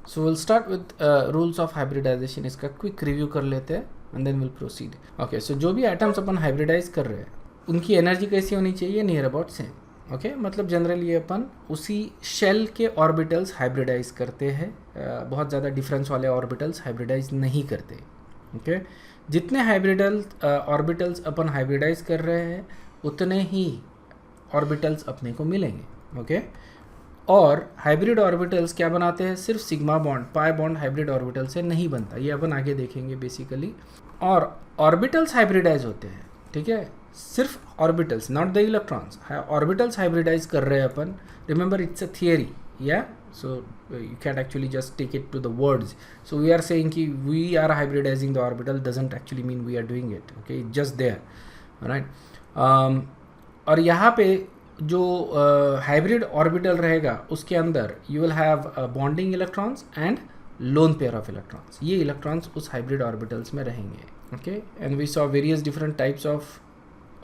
So will start with rules of hybridization. इसका quick review कर लेते हैं and then will proceed. Okay, so जो भी एटम्स अपन हाइब्रिडाइज कर रहे हैं उनकी एनर्जी कैसी होनी चाहिए, नियर अबाउट सेम. ओके, मतलब जनरली अपन उसी शेल के ऑर्बिटल्स हाइब्रिडाइज करते हैं, बहुत ज़्यादा डिफरेंस वाले ऑर्बिटल्स हाइब्रिडाइज नहीं करते. ओके, जितने ऑर्बिटल्स अपन हाइब्रिडाइज कर रहे हैं उतने ही ऑर्बिटल्स अपने को मिलेंगे. ओके, और हाइब्रिड ऑर्बिटल्स क्या बनाते हैं, सिर्फ sigma bond, pi bond hybrid orbital से नहीं बनता, ये अपन आगे देखेंगे बेसिकली. और ऑर्बिटल्स हाइब्रिडाइज होते हैं, ठीक है, सिर्फ orbitals, not the electrons. Orbitals hybridize कर रहे हैं अपन. रिमेंबर इट्स अ थियरी, या so you can't actually just take it to the words. So we are saying ki we are hybridizing the orbital doesn't actually mean we are doing it. Okay, it's just there, all right. और यहाँ पे जो hybrid orbital रहेगा उसके अंदर you will have bonding electrons and lone pair of electrons. ये electrons उस hybrid orbitals में रहेंगे. Okay, and we saw various different types of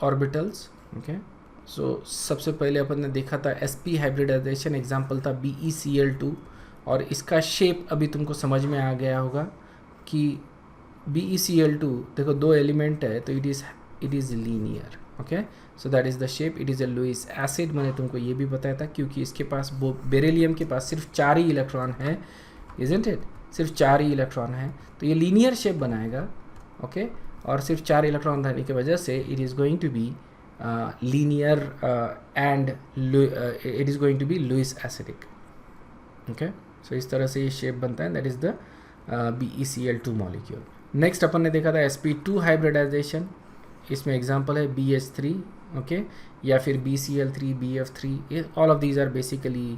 orbitals. Okay, so सबसे पहले अपन ने देखा था sp हाइब्रिडाइजेशन, एग्जाम्पल था BeCl2. और इसका शेप अभी तुमको समझ में आ गया होगा कि BeCl2 देखो दो एलिमेंट है तो it is linear. Okay, so that is the shape. It is a Lewis acid, मैंने तुमको ये भी बताया था क्योंकि इसके पास बेरिलियम के पास सिर्फ 4 ही इलेक्ट्रॉन है, इजंट इट, सिर्फ 4 ही इलेक्ट्रॉन है, तो ये लीनियर शेप बनाएगा. ओके, और सिर्फ 4 इलेक्ट्रॉन रहने की वजह से it is going to be linear and it is going to be Lewis acidic. Okay, so इस तरह से ये शेप बनता है, that is the BeCl2 molecule. Next अपन ने देखा था sp2 हाइब्रिडाइजेशन, इसमें एग्जांपल है BH3. ओके, या फिर BCl3, BF3, all of these are basically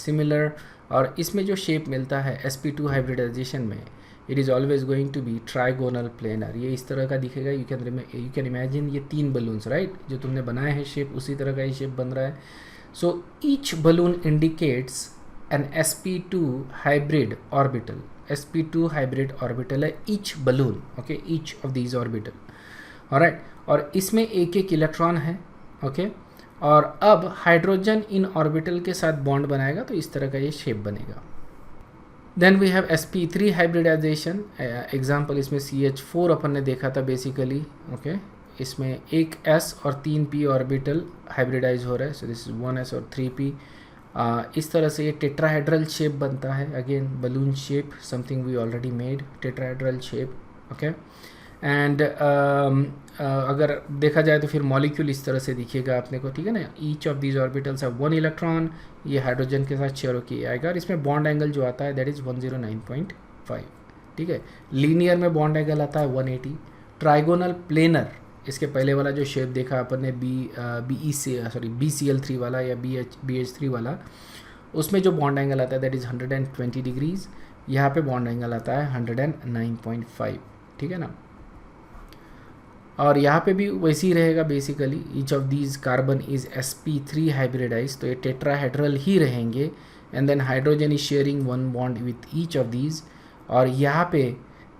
similar. और इसमें जो शेप मिलता है sp2 हाइब्रिडाइजेशन में, it is always going to be trigonal planar. ये इस तरह का दिखेगा. यू कैन इमेजिन ये 3 बलून्स, राइट, जो तुमने बनाए हैं शेप, उसी तरह का ये शेप बन रहा है. So each balloon indicates an sp2 hybrid orbital. sp2 hybrid orbital है each balloon. Okay, each of these orbital, alright. और इसमें एक एक इलेक्ट्रॉन है. ओके, और अब हाइड्रोजन इन ऑर्बिटल के साथ बॉन्ड बनाएगा तो इस तरह का ये शेप बनेगा. Then we have sp3 hybridization, example इसमें CH4 अपन ने देखा था बेसिकली. ओके, इसमें एक S और 3 P ऑर्बिटल हाइब्रिडाइज हो रहा है. सो दिस इज 1S और 3P. इस तरह से ये टेट्राहेड्रल शेप बनता है. Again balloon shape, something we already made, tetrahedral shape. Okay, and अगर देखा जाए तो फिर मॉलिक्यूल इस तरह से दिखेगा अपने को, ठीक है ना. Each of these orbitals have 1 electron. ये हाइड्रोजन के साथ शेयर होके आएगा और इसमें बॉन्ड एंगल जो आता है दैट इज़ 109.5. ठीक है, लीनियर में बॉन्ड एंगल आता है 180. ट्राइगोनल प्लेनर, इसके पहले वाला जो शेप देखा अपन ने BeCl3 वाला या BH3 वाला, उसमें जो बॉन्ड एंगल आता है दैट इज़ 120 डिग्रीज. यहाँ पे बॉन्ड एंगल आता है 109.5. ठीक है ना. और यहाँ पे भी वैसे ही रहेगा basically. Each of these carbon is sp3 hybridize, तो ये टेट्राहेड्रल ही रहेंगे. And then hydrogen is sharing 1 bond with each of these. और यहाँ पे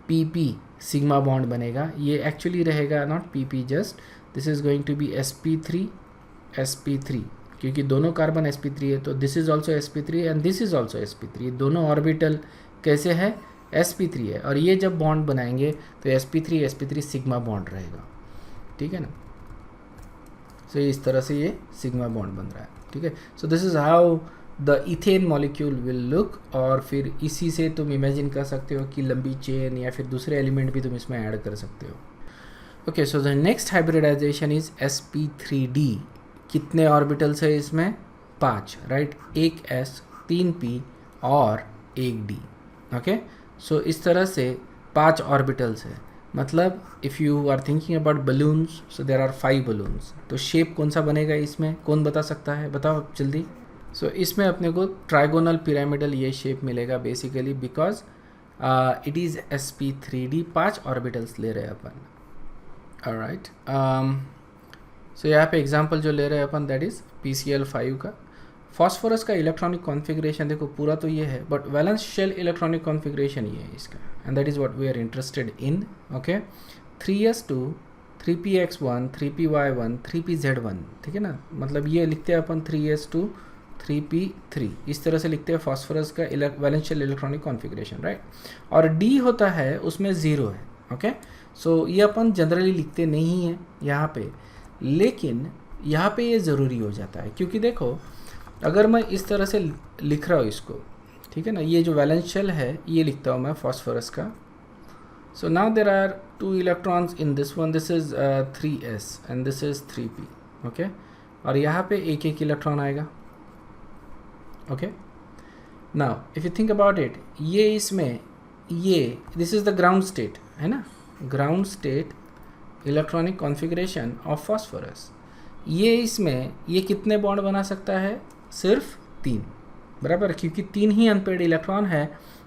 pp सिग्मा बॉन्ड बनेगा. ये एक्चुअली रहेगा not pp, just this is going to be sp3 क्योंकि दोनों कार्बन sp3 है, तो this is also sp3 and this is also sp3. दोनों ऑर्बिटल कैसे है, sp3 है. और ये जब बॉन्ड बनाएंगे तो sp3 सिग्मा बॉन्ड रहेगा. ठीक है ना. सो इस तरह से ये सिग्मा बॉन्ड बन रहा है. ठीक है, so this is how the ethane molecule will look. और फिर इसी से तुम इमेजिन कर सकते हो कि लंबी चेन या फिर दूसरे एलिमेंट भी तुम इसमें ऐड कर सकते हो. Okay, so the next hybridization is sp3d. कितने ऑर्बिटल्स है इसमें, 5, राइट. एक S, 3 P और एक D. ओके, सो इस तरह से 5 ऑर्बिटल्स है. मतलब if you are thinking about balloons, so there are 5 balloons. तो शेप कौन सा बनेगा इसमें, कौन बता सकता है, बताओ जल्दी. सो इसमें अपने को ट्राइगोनल पिरामिडल ये शेप मिलेगा basically, because it is sp3d. 5 orbitals ले रहे हैं अपन. ऑलराइट, सो यहाँ पे एग्जांपल जो ले रहे हैं अपन दैट इज़ PCl5 का. फॉस्फोरस का इलेक्ट्रॉनिक कॉन्फ़िगरेशन देखो पूरा तो ये है, but valence shell electronic configuration ये है इसका, and that is what we are interested in. Okay, 3s2, 3px1, 3py1, 3pz1. ठीक है ना. मतलब ये लिखते हैं अपन 3s2, 3p3, इस तरह से लिखते हैं फॉस्फोरस का वैलेंशियल इलेक्ट्रॉनिक कॉन्फ़िगरेशन, राइट। और डी होता है उसमें 0 है, ओके। सो ये अपन जनरली लिखते नहीं हैं यहाँ पे, लेकिन यहाँ पे ये ज़रूरी हो जाता है, क्योंकि देखो अगर मैं इस तरह से लिख रहा हूँ इसको, ठीक है ना, ये जो वैलेंशियल है ये लिखता हूँ मैं फॉस्फोरस का। So now there are 2 electrons in this one, this is 3s and this is 3p, okay. और यहाँ पे एक एक इलेक्ट्रॉन आएगा, okay. Now if you think about it, ये इसमें ये this is the ground state है ना, ground state electronic configuration of phosphorus. ये इसमें ये कितने बॉन्ड बना सकता है? सिर्फ 3, बराबर, क्योंकि 3 ही अनपेयर्ड इलेक्ट्रॉन है,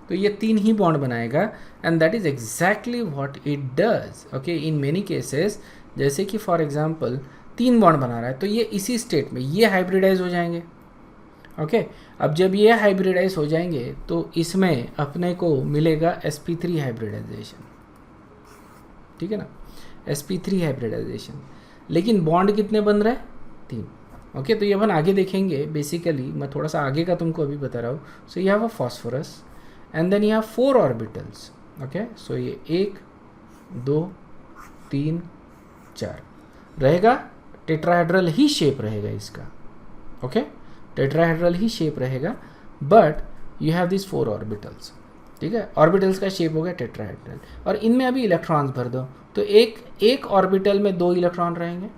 तो ये 3 ही बॉन्ड बनाएगा। And that is exactly what it does, okay, in many cases. जैसे कि फॉर एग्जांपल 3 बॉन्ड बना रहा है, तो ये इसी स्टेट में ये हाइब्रिडाइज हो जाएंगे, ओके। अब जब ये हाइब्रिडाइज हो जाएंगे तो इसमें अपने को मिलेगा sp3 हाइब्रिडाइजेशन, ठीक है ना, sp3 हाइब्रिडाइजेशन। लेकिन बॉन्ड कितने बन रहे हैं? 3, ओके। तो ये अपन आगे देखेंगे, बेसिकली मैं थोड़ा सा आगे का तुमको अभी बता रहा हूँ। So you have a phosphorus and then you have 4 orbitals, okay. So ये 1 2 3 4 रहेगा, टेट्राहेड्रल ही शेप रहेगा इसका, ओके, टेट्राहेड्रल ही शेप रहेगा, but you have this 4 orbitals, ठीक है। ऑर्बिटल्स का शेप हो गया टेट्राहेड्रल, और इनमें अभी इलेक्ट्रॉन्स भर दो, तो एक ऑर्बिटल में 2 इलेक्ट्रॉन रहेंगे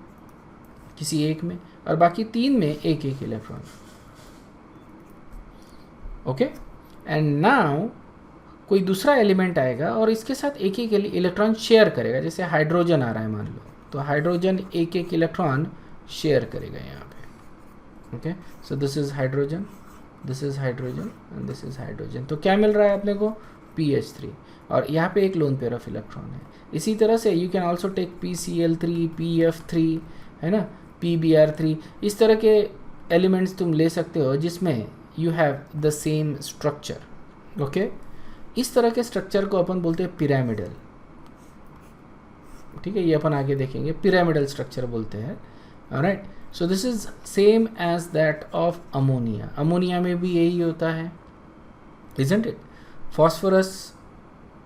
किसी एक में, और बाकी 3 में एक एक इलेक्ट्रॉन, ओके। एंड नाउ कोई दूसरा एलिमेंट आएगा और इसके साथ एक एक इलेक्ट्रॉन शेयर करेगा। जैसे हाइड्रोजन आ रहा है मान लो, तो हाइड्रोजन एक एक इलेक्ट्रॉन शेयर करेगा यहाँ पे, okay. So this is hydrogen, this is hydrogen and this is hydrogen. तो क्या मिल रहा है अपने को? pH3, और यहाँ पे एक लोन पेयर ऑफ इलेक्ट्रॉन है। इसी तरह से you can also take PCl3, PF3, है ना, PBr3, इस तरह के एलिमेंट्स तुम ले सकते हो जिसमें you have the same structure, okay. इस तरह के स्ट्रक्चर को अपन बोलते हैं पिरामिडल, ठीक है, ये अपन आगे देखेंगे, पिरामिडल स्ट्रक्चर बोलते हैं, alright. So this is same as that of ammonia. Ammonia में भी यही होता है, इजंट इट? फॉस्फोरस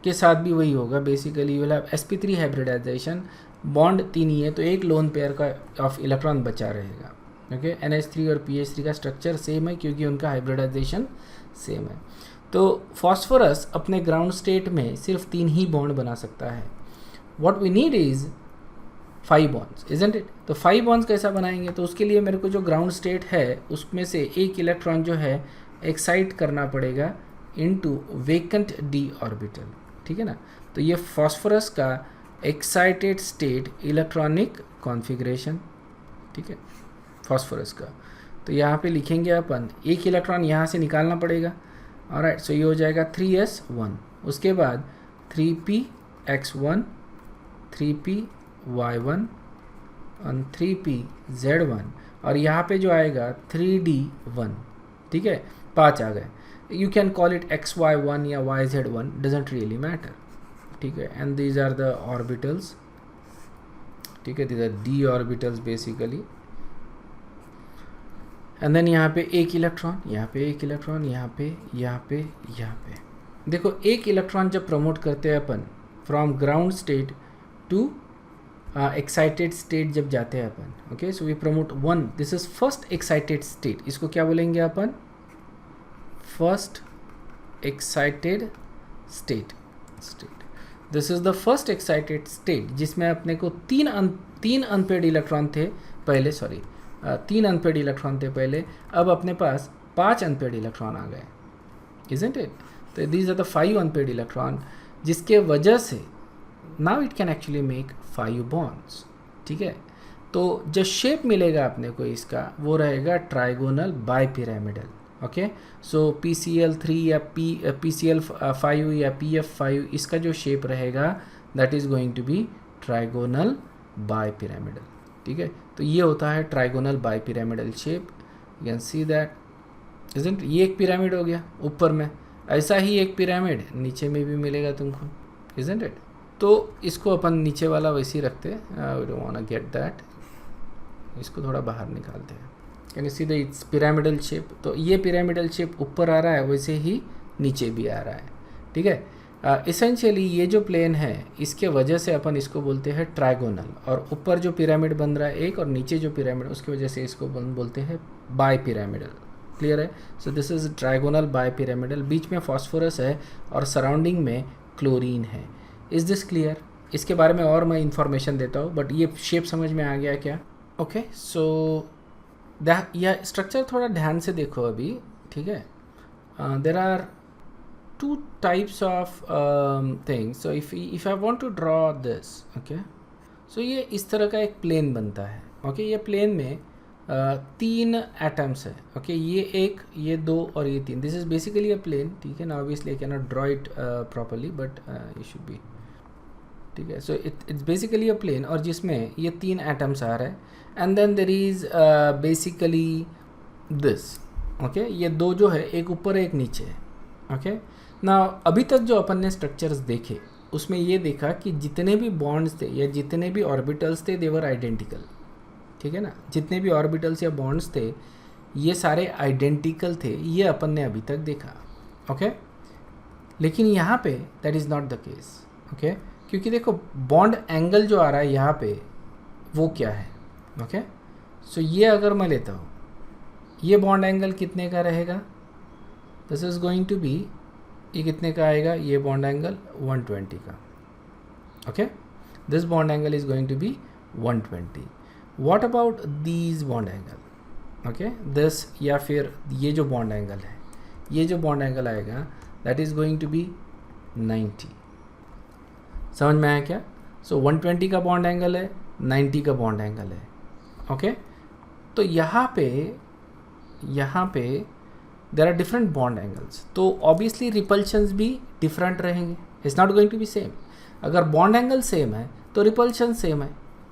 के साथ भी वही होगा, basically you will have sp3 hybridization, bond 3 ही है, तो एक लोन पेयर का ऑफ इलेक्ट्रॉन बचा रहेगा, ओके। NH3 और PH3 का स्ट्रक्चर सेम है क्योंकि उनका हाइब्रिडाइजेशन सेम है। तो फॉस्फोरस अपने ग्राउंड स्टेट में सिर्फ 3 ही बॉन्ड बना सकता है। What we need is 5 bonds, isn't it? तो 5 बॉन्ड्स कैसा बनाएंगे? तो उसके लिए मेरे को जो ग्राउंड स्टेट है उसमें से एक इलेक्ट्रॉन जो है एक्साइट करना पड़ेगा इनटू वेकेंट d ऑर्बिटल, ठीक है ना। तो ये फॉस्फोरस का एक्साइटेड स्टेट इलेक्ट्रॉनिक कॉन्फ़िगरेशन, ठीक है, फॉस्फोरस का। तो यहाँ पे लिखेंगे अपन, एक इलेक्ट्रॉन यहाँ से निकालना पड़ेगा, ऑलराइट। सो ये हो जाएगा 3s1, उसके बाद 3px1, 3py1 और 3pz1, और यहाँ पे जो आएगा 3d1, ठीक है, 5 आ गए। You can call it xy1 या yz1, doesn't really matter, ठीक है। And these are the orbitals, ठीक है, these are d orbitals basically। And then यहाँ पे एक इलेक्ट्रॉन, यहाँ पे एक इलेक्ट्रॉन, यहाँ पे, यहाँ पे, यहाँ पे। देखो एक इलेक्ट्रॉन जब प्रमोट करते हैं अपन from ground state to excited state जब जाते हैं अपन, okay. So we promote 1, this is first excited state, इसको क्या बोलेंगे अपन? First excited state, this is the first excited state, जिसमें अपने को 3 अनपेयर्ड इलेक्ट्रॉन थे पहले, 3 अनपेयर्ड इलेक्ट्रॉन थे पहले, अब अपने पास 5 अनपेयर्ड इलेक्ट्रॉन आ गए, इजंट इट? तो these are the 5 unpaired electron, जिसके वजह से now it can actually make 5 bonds, ठीक है। तो जो शेप मिलेगा अपने को इसका वो रहेगा ट्राइगोनल बाइपिरामिडल, ओके। सो PCl3 या PCl5 या PF5, इसका जो शेप रहेगा that is going to be trigonal bipyramidal, ठीक है। तो ये होता है trigonal bipyramidal shape, you can see that, isn't? ये एक पिरामिड हो गया ऊपर में, ऐसा ही एक पिरामिड नीचे में भी मिलेगा तुमको, इजंट इट? तो इसको अपन नीचे वाला वैसे ही रखते हैं, we don't want to get that, इसको थोड़ा बाहर निकालते हैं, can you see the it's pyramidal shape. तो ये पिरामिडल शेप ऊपर आ रहा है, वैसे ही नीचे भी आ रहा है, ठीक है। इसेंशियली ये जो प्लेन है इसके वजह से अपन इसको बोलते हैं ट्राइगोनल, और ऊपर जो पिरामिड बन रहा है एक और नीचे जो पिरामिड, उसकी वजह से इसको बोलते हैं बाय पिरामिडल। क्लियर है? So this is trigonal bipyramidal. बीच में फॉस्फोरस है और सराउंडिंग में क्लोरीन है। Is this clear? इसके बारे में और मैं इंफॉर्मेशन देता हूँ, बट ये शेप समझ में आ गया क्या? ओके, सो यह स्ट्रक्चर थोड़ा ध्यान से देखो अभी, ठीक है। There are two types of things. So if I want to draw this, okay, so ये इस तरह का एक प्लेन बनता है, okay। ये प्लेन में तीन एटम्स है, okay। ये एक, ये दो और ये तीन। This is basically a plane, ठीक है ना। Obviously I can not draw it properly, but ये शुड बी, ठीक है। So it's basically a plane, और जिसमें ये तीन एटम्स आ रहे हैं, and then there is basically this, okay. ये दो जो है, एक ऊपर एक नीचे है, ओके ना। अभी तक जो अपन ने स्ट्रक्चर्स देखे उसमें ये देखा कि जितने भी बॉन्ड्स थे या जितने भी ऑर्बिटल्स थे, देवर आइडेंटिकल, ठीक है ना। जितने भी ऑर्बिटल्स या बॉन्ड्स थे ये सारे आइडेंटिकल थे, ये अपन ने अभी तक देखा, ओके। लेकिन यहाँ पे that is not the case, okay. क्योंकि देखो बॉन्ड एंगल जो आ रहा है यहाँ पे वो क्या है, ओके। सो ये अगर मैं लेता हूँ, ये बॉन्ड एंगल कितने का रहेगा? This is going to be, ये कितने का आएगा? ये बॉन्ड एंगल 120 का, okay. This bond angle is going to be 120। What about these bond angle, okay. This या फिर ये जो बॉन्ड एंगल है, ये जो बॉन्ड एंगल आएगा that is going to be 90। समझ में आया क्या? सो 120 का बॉन्ड एंगल है, 90 का बॉन्ड एंगल है, ओके। तो यहाँ पे there are different bond angles, तो ऑब्वियसली रिपल्शंस भी डिफरेंट रहेंगे, it's not going to be same. अगर बॉन्ड एंगल सेम है तो रिपल्शन सेम है,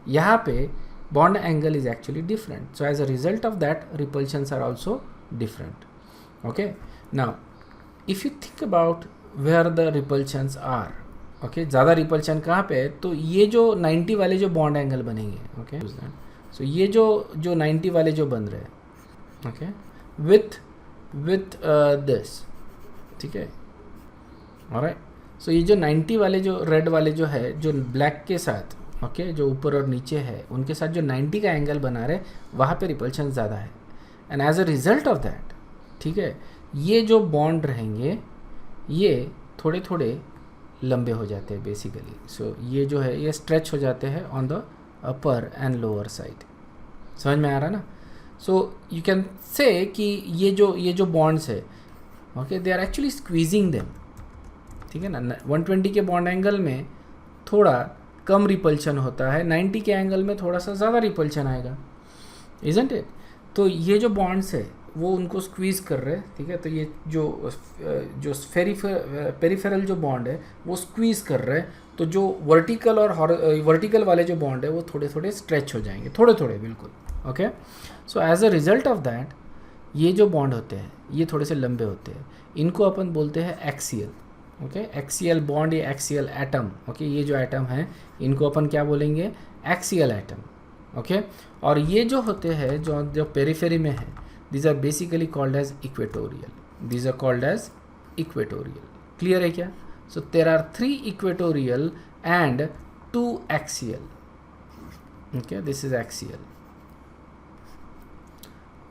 यहाँ पे bond angle is actually different, so as a result of that repulsions are also different, okay. Now if you think about where the repulsions are, okay, ज़्यादा repulsion कहाँ पे है? तो ये जो 90 वाले जो बॉन्ड एंगल बनेंगे, ओके। सो ये जो 90 वाले जो बन रहे हैं, ओके, विथ दिस, ठीक है, ऑलराइट। सो ये जो 90 वाले जो रेड वाले जो है, जो ब्लैक के साथ, ओके, जो ऊपर और नीचे है उनके साथ जो 90 का एंगल बना रहे, वहाँ पे रिपल्शन ज़्यादा है, and as a result of that, ठीक है, ये जो बॉन्ड रहेंगे ये थोड़े थोड़े लंबे हो जाते हैं बेसिकली। सो ये जो है ये स्ट्रेच हो जाते हैं on the upper and lower side. समझ में आ रहा ना? सो यू कैन से कि ये जो बॉन्ड्स है, okay, they are actually squeezing them, ठीक है ना। 120 के बॉन्ड एंगल में थोड़ा कम रिपल्शन होता है, 90 के एंगल में थोड़ा सा ज़्यादा रिपल्शन आएगा, इजंट इट? तो ये जो बॉन्ड्स है वो उनको स्क्वीज़ कर रहे हैं, ठीक है। तो ये जो पेरिफेरल जो बॉन्ड है वो स्क्वीज़ कर रहे हैं, तो जो वर्टिकल वाले जो बॉन्ड है वो थोड़े थोड़े स्ट्रेच हो जाएंगे, थोड़े थोड़े, बिल्कुल, okay. So as a result of that ये जो बॉन्ड होते हैं ये थोड़े से लंबे होते हैं, इनको अपन बोलते हैं एक्सियल, ओके। एक्सियल बॉन्ड या एक्सियल एटम, ओके। ये जो एटम है इनको अपन क्या बोलेंगे? Axial atom, okay. और ये जो होते हैं जो पेरिफेरी में है, these are basically called as equatorial. These are called as equatorial. Clear है क्या? So there are 3 equatorial and 2 axial. Okay, this is axial.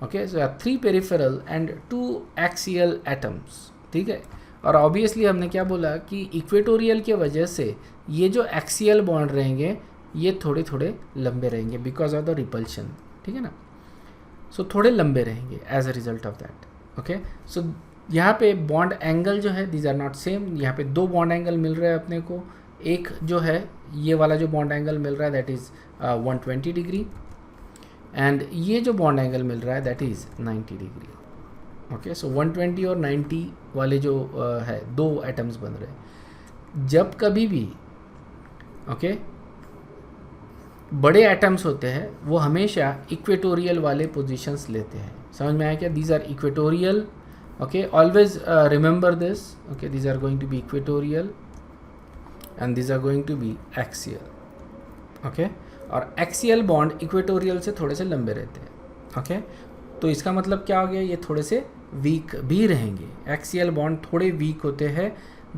Okay, so there are 3 peripheral and 2 axial atoms. ठीक है। और obviously हमने क्या बोला कि equatorial के वजह से ये जो एक्सियल बॉन्ड रहेंगे ये थोड़े थोड़े लंबे रहेंगे बिकॉज ऑफ द रिपल्शन, ठीक है ना। सो थोड़े लंबे रहेंगे as a result of that, okay. So यहाँ पे बॉन्ड एंगल जो है दीज आर नॉट सेम। यहाँ पे 2 बॉन्ड एंगल मिल रहे हैं अपने को। एक जो है ये वाला जो बॉन्ड एंगल मिल रहा है दैट इज़ 120 डिग्री, एंड ये जो बॉन्ड एंगल मिल रहा है दैट इज़ 90 डिग्री, ओके। सो 120 और 90 वाले जो है 2 एटम्स बन रहे हैं। जब कभी भी, ओके, बड़े एटम्स होते हैं वो हमेशा इक्वेटोरियल वाले पोजीशंस लेते हैं। समझ में आया क्या? These are equatorial, okay. Always remember this, okay. These are going to be equatorial and these are going to be axial, okay. और एक्सियल बॉन्ड इक्वेटोरियल से थोड़े से लंबे रहते हैं, ओके। तो इसका मतलब क्या हो गया, ये थोड़े से वीक भी रहेंगे। एक्सियल बॉन्ड थोड़े वीक होते हैं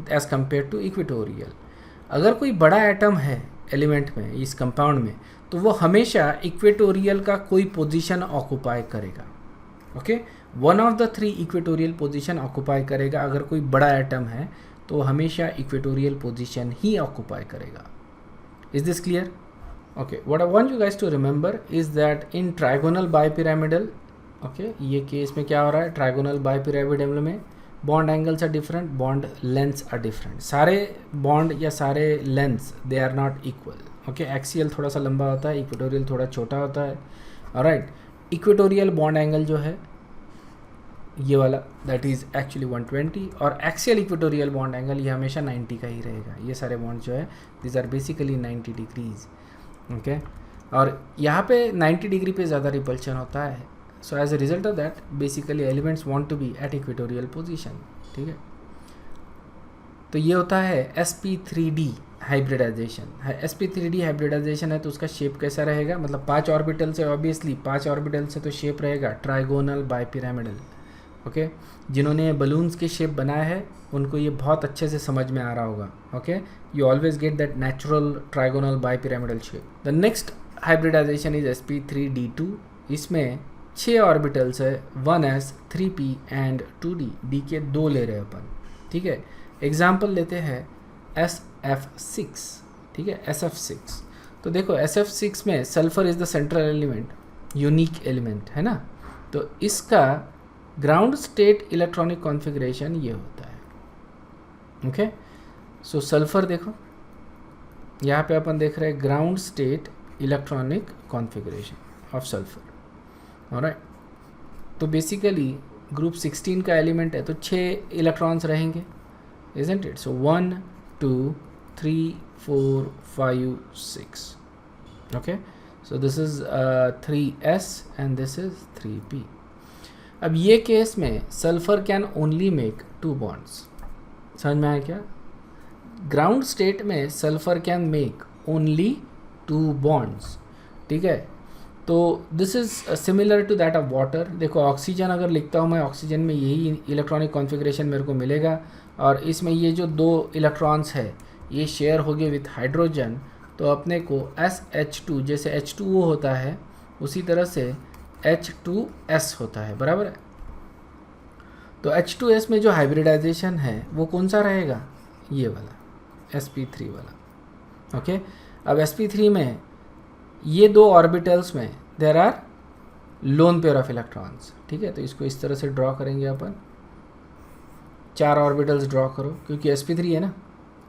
एज कम्पेयर टू इक्वेटोरियल। अगर कोई बड़ा एटम है एलिमेंट में, इस कंपाउंड में, तो वो हमेशा इक्वेटोरियल का कोई पोजीशन ऑक्युपाई करेगा। Okay, one of the 3 equatorial position occupy करेगा। अगर कोई बड़ा एटम है तो वो हमेशा इक्वेटोरियल पोजीशन ही ऑक्युपाई करेगा। Is this clear? Okay, what I want you guys to remember is that in trigonal bipyramidal, okay, ये केस में क्या हो रहा है, ट्राइगोनल बाइपिरामिडल में bond angles are different, bond lengths are different. सारे बॉन्ड या सारे lengths they are not equal. Okay, axial थोड़ा सा लंबा होता है, इक्वेटोरियल थोड़ा छोटा होता है। ऑलराइट, इक्वेटोरियल बॉन्ड एंगल जो है ये वाला दैट इज़ एक्चुअली 120, और एक्सियल इक्वेटोरियल बॉन्ड एंगल ये हमेशा 90 का ही रहेगा। ये सारे बॉन्ड जो है this are basically 90 degrees. Okay, और यहाँ पे 90 डिग्री पे ज़्यादा रिपल्शन होता है। So as a result of that basically elements want to be at equatorial position. ठीक है, तो ये होता है sp3d हाइब्रिडाइजेशन। sp3d हाइब्रिडाइजेशन है तो उसका शेप कैसा रहेगा, मतलब 5 ऑर्बिटल से, ऑब्वियसली 5 ऑर्बिटल से तो शेप रहेगा ट्राइगोनल बाइपिरामिडल। ओके, जिन्होंने बलून्स के शेप बनाया है उनको ये बहुत अच्छे से समझ में आ रहा होगा। Okay, you always get that natural trigonal bipyramidal shape. The next hybridization is sp3d2। इसमें 6 ऑर्बिटल्स है, 1s 3p and 2d। d के 2 ले रहे हैं अपन। ठीक है, एग्जाम्पल लेते हैं SF6। ठीक है, SF6। तो देखो SF6 में sulphur is the central element, unique element है ना। तो इसका ग्राउंड स्टेट इलेक्ट्रॉनिक कॉन्फ़िगरेशन ये होता है। ओके, सो सल्फर देखो यहाँ पे अपन देख रहे हैं ground state electronic configuration of sulphur. Alright, तो बेसिकली ग्रुप 16 का एलिमेंट है तो 6 इलेक्ट्रॉन्स रहेंगे, isn't it? So 1 2 3 4 5 6. Okay, so this is 3s and this is 3p. अब ये केस में sulphur can only make 2 bonds. समझ में आया क्या? ग्राउंड स्टेट में sulphur can make only 2 bonds. ठीक है, तो this is similar to that of water. देखो ऑक्सीजन अगर लिखता हूँ मैं, ऑक्सीजन में यही इलेक्ट्रॉनिक कॉन्फ़िगरेशन मेरे को मिलेगा, और इसमें ये जो 2 इलेक्ट्रॉन्स है ये शेयर हो गए विथ हाइड्रोजन, तो अपने को SH2 जैसे H2O होता है उसी तरह से H2S होता है, बराबर है। तो H2S में जो हाइब्रिडाइजेशन है वो कौन सा रहेगा, ये वाला sp3 वाला। ओके, अब sp3 में ये 2 ऑर्बिटल्स में there are lone pair of electrons. ठीक है, तो इसको इस तरह से ड्रॉ करेंगे अपन। 4 ऑर्बिटल्स ड्रॉ करो क्योंकि sp3 है ना,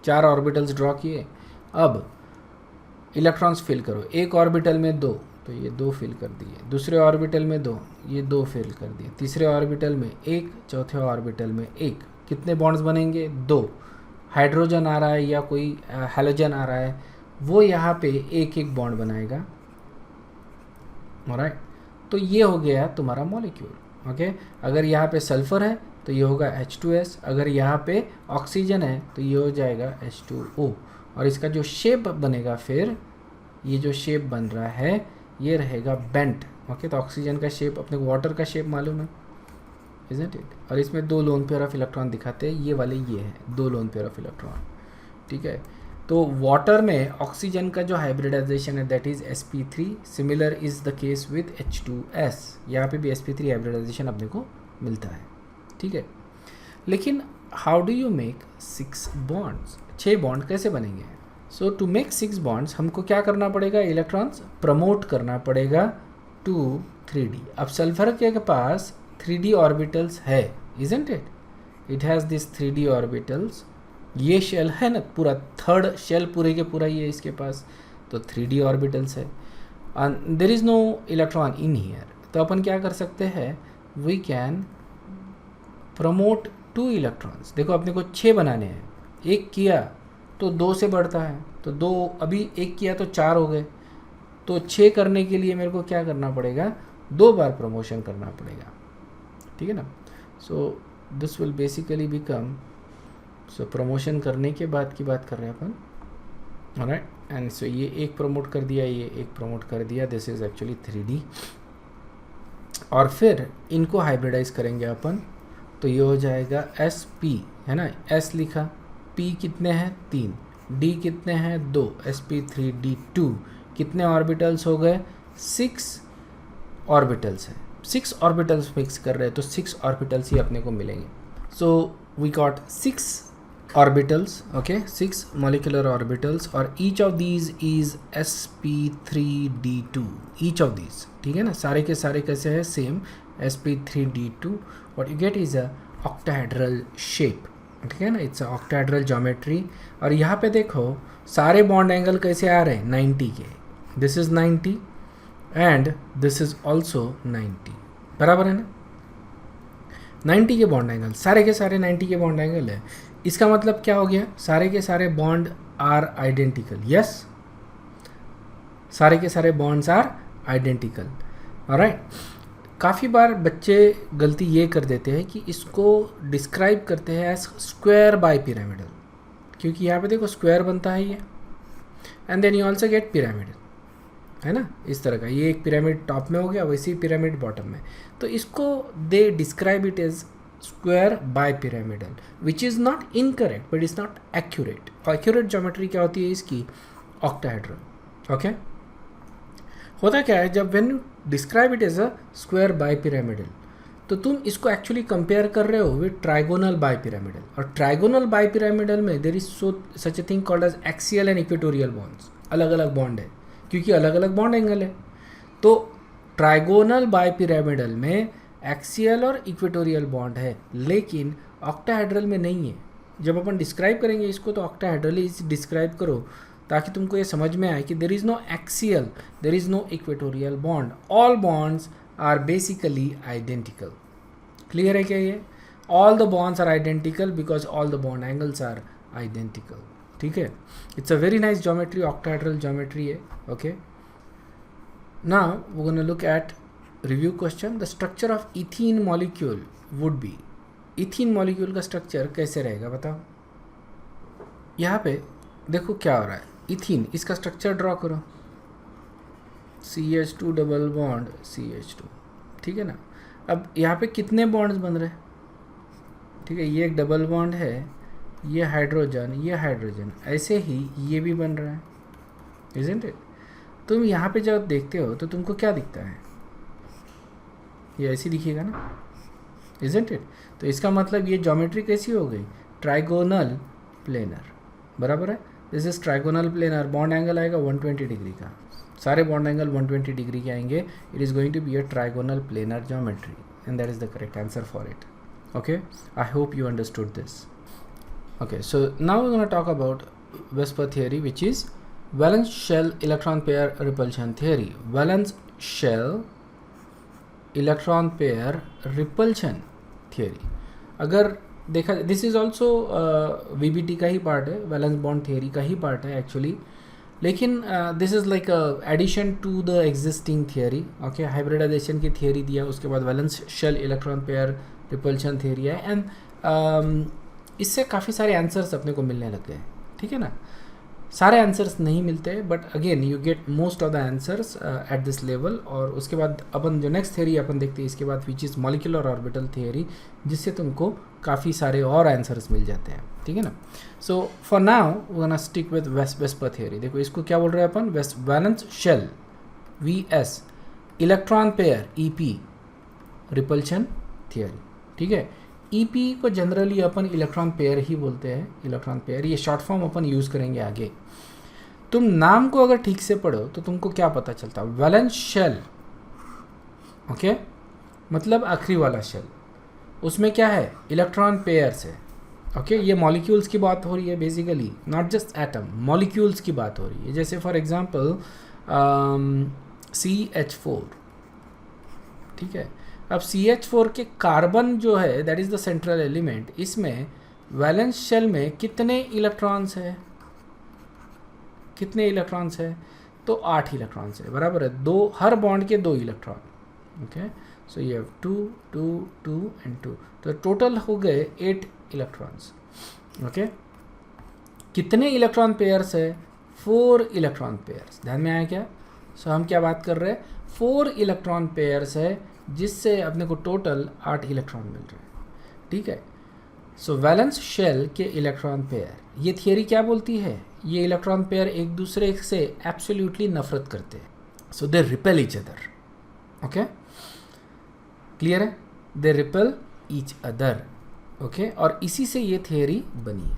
4 ऑर्बिटल्स ड्रॉ किए। अब इलेक्ट्रॉन्स फिल करो, एक ऑर्बिटल में 2 तो ये 2 फिल कर दिए, दूसरे ऑर्बिटल में 2 ये 2 फिल कर दिए, तीसरे ऑर्बिटल में 1, चौथे ऑर्बिटल में 1। कितने बॉन्ड्स बनेंगे, 2। हाइड्रोजन आ रहा है या कोई हैलोजन आ रहा है वो यहाँ पे 1-1 बॉन्ड बनाएगा। ऑलराइट, तो ये हो गया तुम्हारा मॉलिक्यूल। ओके, अगर यहाँ पे सल्फर है तो ये होगा H2S, अगर यहाँ पे ऑक्सीजन है तो ये हो जाएगा H2O, और इसका जो शेप बनेगा फिर ये जो शेप बन रहा है ये रहेगा बेंट। ओके, तो ऑक्सीजन का शेप अपने को वाटर का शेप मालूम है, इजंट इट? और इसमें 2 लोन पेयर ऑफ इलेक्ट्रॉन दिखाते हैं, ये वाले ये है 2 लोन पेयर ऑफ इलेक्ट्रॉन। ठीक है, तो वाटर में ऑक्सीजन का जो हाइब्रिडाइजेशन है that is sp3। Similar is the case with H2S, यहाँ पे भी sp3 हाइब्रिडाइजेशन अपने को मिलता है। ठीक है, लेकिन how do you make 6 bonds, 6 bond कैसे बनेंगे? सो टू मेक 6 बॉन्ड्स हमको क्या करना पड़ेगा, इलेक्ट्रॉन्स प्रमोट करना पड़ेगा टू 3d। अब सल्फर के पास 3d ऑर्बिटल्स है, isn't it? It has this 3d orbitals. ये शेल है ना, पूरा 3rd शेल पूरे के पूरा ये इसके पास, तो 3d ऑर्बिटल्स है and there is no electron in here. तो अपन क्या कर सकते हैं, वी कैन प्रमोट 2 इलेक्ट्रॉन्स। देखो अपने को 6 बनाने हैं, 1 किया तो 2 से बढ़ता है, तो 2 अभी 1 किया तो 4 हो गए, तो 6 करने के लिए मेरे को क्या करना पड़ेगा, 2 बार प्रमोशन करना पड़ेगा। ठीक है ना, so this will basically become, so promotion करने के बाद की बात कर रहे हैं अपन। ऑलराइट, एंड सो ये 1 प्रमोट कर दिया, ये 1 प्रमोट कर दिया, दिस इज एक्चुअली 3d। और फिर इनको हाइब्रिडाइज करेंगे अपन, तो ये हो जाएगा sp, है ना, s लिखा, p कितने हैं 3, d कितने हैं 2, sp3d2, कितने ऑर्बिटल्स हो गए 6 ऑर्बिटल्स है, 6 ऑर्बिटल्स मिक्स कर रहे हैं तो 6 ऑर्बिटल्स ही अपने को मिलेंगे. So we got 6 orbitals, okay, 6 molecular orbitals, और each of these is sp3d2, each of these, ठीक है ना, सारे के सारे कैसे है same sp3d2. what you get is a octahedral shape, ठीक है ना, इट्स अ octahedral geometry. और यहाँ पे देखो सारे बॉन्ड एंगल कैसे आ रहे हैं 90 के, this is 90 and this is also 90, बराबर है ना, 90 के बॉन्ड एंगल, सारे के सारे 90 के बॉन्ड एंगल है. इसका मतलब क्या हो गया, सारे के सारे बॉन्ड आर आइडेंटिकल. यस, सारे के सारे बॉन्ड्स आर आइडेंटिकल. ऑलराइट. काफ़ी बार बच्चे गलती ये कर देते हैं कि इसको डिस्क्राइब करते हैं एज स्क्वायर बाय पिरामिडल, क्योंकि यहाँ पे देखो स्क्वायर बनता है ये, and then you also get pyramidal, है ना, इस तरह का. ये एक पिरामिड टॉप में हो गया, वैसे ही पिरामिड बॉटम में. तो इसको they describe it as square bipyramidal, which is not incorrect but is not accurate. Accurate geometry क्या होती है इसकी, ऑक्टाहेड्रल. ओके, होता क्या है जब when you describe it as a square bipyramidal, तो तुम इसको एक्चुअली कंपेयर कर रहे हो विद ट्राइगोनल बाय पिरामिडल. और ट्राइगोनल बाय पिरामिडल में there is such a thing called as axial and equatorial bonds. अलग अलग बॉन्ड है क्योंकि अलग अलग बॉन्ड एंगल है. तो ट्राइगोनल बाय पिरामिडल में एक्सियल और इक्वेटोरियल बॉन्ड है, लेकिन ऑक्टाहेड्रल में नहीं है. जब अपन डिस्क्राइब करेंगे इसको तो ऑक्टाहेड्रल ही डिस्क्राइब करो, ताकि तुमको ये समझ में आए कि there is no axial, there is no equatorial bond, all bonds are basically identical. Clear है क्या ये? All the bonds are identical because all the bond angles are identical. ठीक है, it's a very nice geometry, octahedral geometry है. Okay, now we gonna look at review question. The structure of ethene molecule would be, ethene molecule का structure कैसे रहेगा बताओ. यहाँ पे देखो क्या हो रहा है, इथीन, इसका स्ट्रक्चर ड्रॉ करो, CH2 डबल बॉन्ड CH2, ठीक है ना. अब यहाँ पे कितने बॉन्ड्स बन रहे हैं, ठीक है, ये एक डबल बॉन्ड है, ये हाइड्रोजन, ये हाइड्रोजन, ऐसे ही ये भी बन रहा है, इज़न्ट इट. तुम यहाँ पे जब देखते हो तो तुमको क्या दिखता है, ये ऐसी दिखेगा ना, इज़न्ट इट. तो इसका मतलब ये ज्योमेट्री कैसी हो गई, ट्राइगोनल प्लेनर, बराबर है. This is trigonal planar. Bond angle आएगा 120 डिग्री का, सारे बॉन्ड एंगल 120 डिग्री के आएंगे. It is going to be a trigonal planar geometry and that is the correct answer for it. Okay, I hope you understood this. Okay, so now we're going to talk about Vesper theory, which is valence shell electron pair repulsion theory. Valence shell electron pair repulsion theory. अगर देखा, this is also VBT का ही part है, valence bond theory का ही part है actually, लेकिन this is like addition to the existing theory. Okay, hybridization की थियरी दिया, उसके बाद valence shell electron pair repulsion theory है, एंड इससे काफ़ी सारे आंसर्स अपने को मिलने लग गए. ठीक है ना, सारे आंसर्स नहीं मिलते, but again you get most of the answers at this level. और उसके बाद अपन जो नेक्स्ट थियरी अपन देखते हैं इसके बाद, which is molecular orbital theory, जिससे तुमको काफ़ी सारे और आंसर्स मिल जाते हैं. ठीक है ना. So for now we gonna stick with VSEPR theory. देखो इसको क्या बोल रहे हैं अपन, valence shell VS electron pair EP repulsion theory. ठीक है, EP को जनरली अपन इलेक्ट्रॉन पेयर ही बोलते हैं, इलेक्ट्रॉन पेयर, ये शॉर्ट फॉर्म अपन यूज़ करेंगे आगे. तुम नाम को अगर ठीक से पढ़ो तो तुमको क्या पता चलता, वैलेंस शेल, ओके, मतलब आखिरी वाला शेल, उसमें क्या है, इलेक्ट्रॉन पेयर्स है. ओके, ये मॉलिक्यूल्स की बात हो रही है basically, not just atom, molecules की बात हो रही है. जैसे फॉर एग्जांपल CH4, ठीक है. अब CH4 के कार्बन जो है, that is the central element, इसमें वैलेंस शेल में कितने इलेक्ट्रॉन्स है, कितने इलेक्ट्रॉन्स है, तो 8 इलेक्ट्रॉन्स है, बराबर है. 2 हर बॉन्ड के 2 इलेक्ट्रॉन. ओके, सो ये 2 2 2 एंड 2, तो टोटल हो गए 8 इलेक्ट्रॉन्स. ओके, कितने इलेक्ट्रॉन पेयर्स है, 4 इलेक्ट्रॉन पेयर्स. ध्यान में आया क्या. सो हम क्या बात कर रहे हैं, 4 इलेक्ट्रॉन पेयर्स है जिससे अपने को टोटल 8 इलेक्ट्रॉन मिल रहे हैं, ठीक है। सो वैलेंस शेल के इलेक्ट्रॉन पेयर, ये थियरी क्या बोलती है, ये इलेक्ट्रॉन पेयर एक दूसरे से एब्सोल्युटली नफरत करते हैं, so they repel each other, okay, clear है, they repel each other, okay. और इसी से ये थियरी बनी है,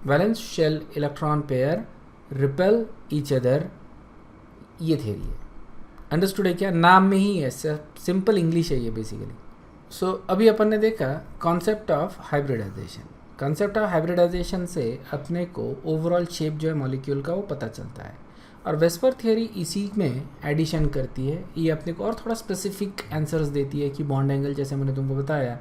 valence shell electron pair repel each other, ये थियरी है। अंडरस्टूड है क्या, नाम में ही है, सिंपल इंग्लिश है ये बेसिकली। सो अभी अपन ने देखा concept of hybridization. Concept of hybridization से अपने को ओवरऑल शेप जो है मॉलिक्यूल का वो पता चलता है, और वेस्पर थियरी इसी में एडिशन करती है, ये अपने को और थोड़ा स्पेसिफिक आंसर्स देती है कि बॉन्ड एंगल, जैसे मैंने तुमको बताया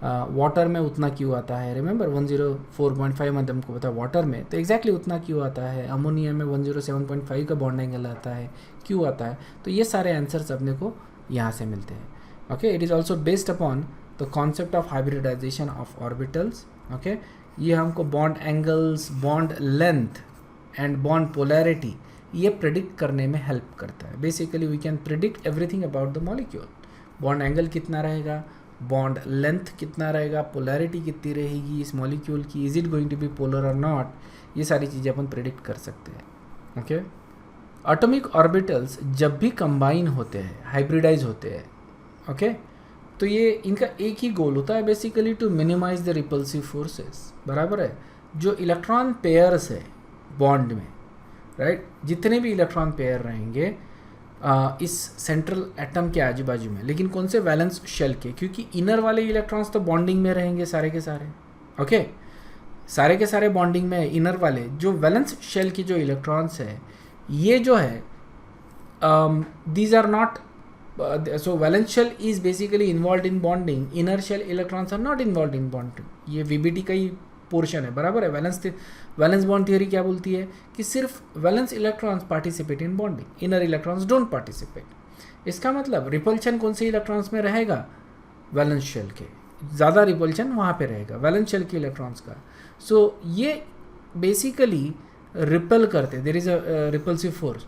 वाटर में उतना क्यों आता है, रिमेंबर 104.5 में तुमको पता वाटर में, तो एग्जैक्टली उतना क्यों आता है, अमोनिया में 107.5 का बॉन्ड एंगल आता है, क्यों आता है, तो ये सारे आंसर्स अपने को यहाँ से मिलते हैं, okay. It is also based upon the concept of hybridization of orbitals, okay. ये हमको bond angles, bond length and bond polarity ये प्रिडिक्ट करने में हेल्प करता है। Basically we can predict everything about the molecule, bond angle कितना रहेगा, bond length कितना रहेगा, पोलैरिटी कितनी रहेगी इस मॉलिक्यूल की, is it going to be polar और नॉट, ये सारी चीज़ें अपन प्रिडिक्ट कर सकते हैं, ओके। एटॉमिक ऑर्बिटल्स जब भी कंबाइन होते हैं, हाइब्रिडाइज होते हैं, ओके, तो ये इनका एक ही गोल होता है basically, to minimize the repulsive forces, बराबर है। जो इलेक्ट्रॉन पेयर्स है बॉन्ड में, राइट, जितने भी इलेक्ट्रॉन पेयर रहेंगे इस सेंट्रल एटम के आजू बाजू में, लेकिन कौन से, वैलेंस शेल के, क्योंकि इनर वाले इलेक्ट्रॉन्स तो बॉन्डिंग में रहेंगे सारे के सारे, ओके, सारे के सारे बॉन्डिंग में, इनर वाले जो वैलेंस शेल की जो इलेक्ट्रॉन्स है, ये जो है these are not, so valence shell is basically involved in bonding, inner shell electrons are not involved in bonding, ये VBT का ही पोर्शन है, बराबर है। वैलेंस बॉन्ड थियरी क्या बोलती है कि सिर्फ valence electrons participate in bonding, inner electrons don't participate. इसका मतलब रिपल्शन कौन से इलेक्ट्रॉन्स में रहेगा, वैलेंस शेल के, ज़्यादा रिपल्शन वहाँ पे रहेगा वैलेंस शेल के इलेक्ट्रॉन्स का। सो ये बेसिकली रिपेल करते, there is a repulsive force.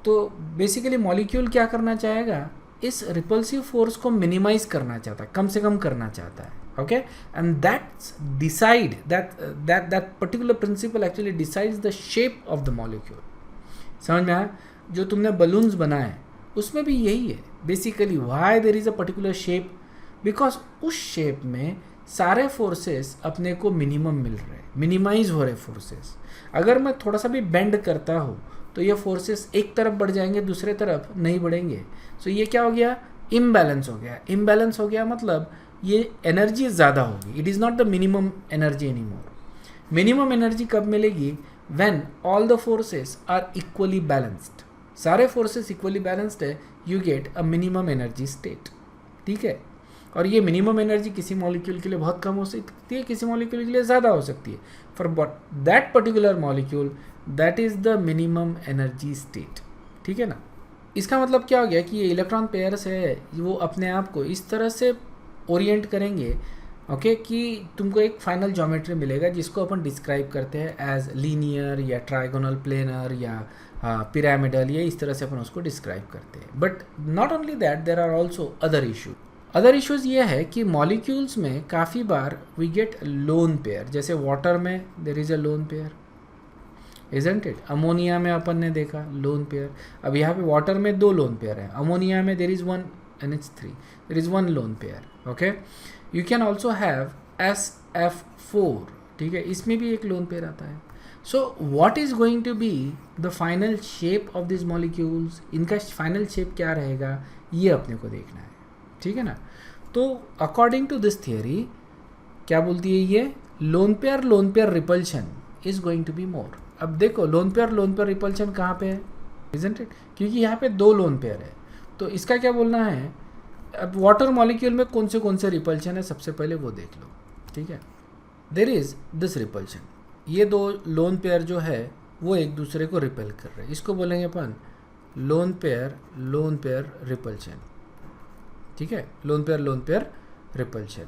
तो बेसिकली मॉलिक्यूल क्या करना चाहेगा, इस रिपल्सिव फोर्स को मिनिमाइज करना चाहता है, कम से कम करना चाहता है, okay. And that's decide that particular principle actually decides the shape of the molecule. समझ में आया, जो तुमने बलून्स बनाए उसमें भी यही है basically, why there is a particular shape, because उस शेप में सारे फोर्सेस अपने को मिनिमम मिल रहे हैं, मिनिमाइज हो रहे फोर्सेस। अगर मैं थोड़ा सा भी बेंड करता हूँ तो ये फोर्सेस एक तरफ बढ़ जाएंगे, दूसरे तरफ नहीं बढ़ेंगे। सो ये क्या हो गया, इम्बैलेंस हो गया। इम्बैलेंस हो गया मतलब ये एनर्जी ज़्यादा होगी, it is not the minimum energy any more. Minimum energy कब मिलेगी, when all the forces are equally balanced, सारे फोर्सेस इक्वली बैलेंस्ड है, you get a minimum energy state, ठीक है। और ये मिनिमम एनर्जी किसी मॉलिक्यूल के लिए बहुत कम हो सकती है, किसी मॉलिक्यूल के लिए ज़्यादा हो सकती है। For that particular molecule that is the minimum energy state, ठीक है ना। इसका मतलब क्या हो गया कि ये इलेक्ट्रॉन पेयर्स है, वो अपने आप को इस तरह से ओरिएंट करेंगे, ओके, कि तुमको एक फाइनल ज्योमेट्री मिलेगा जिसको अपन डिस्क्राइब करते हैं एज लीनियर या ट्राइगोनल प्लेनर या पिरामिडल, या इस तरह से अपन उसको डिस्क्राइब करते हैं। But not only that, there are also other issue. Other issues ये है कि मॉलिक्यूल्स में काफ़ी बार वी गेट लोन पेयर, जैसे वाटर में there is a lone pair, isn't it. Ammonia में अपन ने देखा लोन पेयर। अब यहाँ पे वाटर में 2 लोन पेयर है, अमोनिया में there is 1 NH3, there is 1 lone pair, okay. You can also have SF4, ठीक है, इसमें भी एक लोन पेयर आता है। So what is going to be the final shape of this molecules, इनका फाइनल शेप क्या रहेगा ये अपने को देखना है, ठीक है ना। तो अकॉर्डिंग टू दिस थियरी क्या बोलती है ये, lone pair repulsion is going to be more. अब देखो लोन पेयर रिपल्शन कहाँ पे है, इजंट इट, क्योंकि यहाँ पे 2 लोन पेयर है। तो इसका क्या बोलना है, अब वाटर मॉलिक्यूल में कौन से रिपल्शन है सबसे पहले वो देख लो, ठीक है। देर इज दिस रिपल्शन, ये 2 लोन पेयर जो है वो एक दूसरे को रिपेल कर रहे हैं, इसको बोलेंगे अपन लोन पेयर रिपल्शन, ठीक है, लोन पेयर रिपल्शन।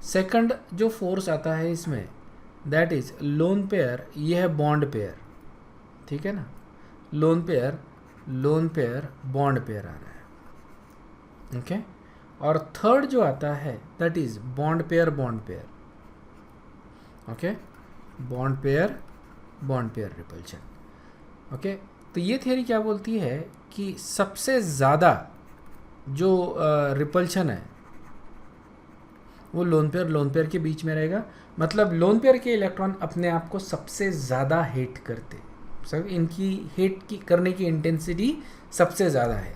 सेकंड जो फोर्स आता है इसमें दैट इज लोन पेयर, ये है बॉन्ड पेयर, ठीक है ना, लोन पेयर बॉन्ड पेयर आ रहा है, ओके। और थर्ड जो आता है that is bond pair okay, bond pair repulsion. Okay, तो ये थियरी क्या बोलती है कि सबसे ज़्यादा जो रिपल्शन है वो लोन पेयर के बीच में रहेगा। मतलब लोन पेयर के इलेक्ट्रॉन अपने आप को सबसे ज़्यादा हेट करते, सब इनकी हेट की करने की इंटेंसिटी सबसे ज़्यादा है।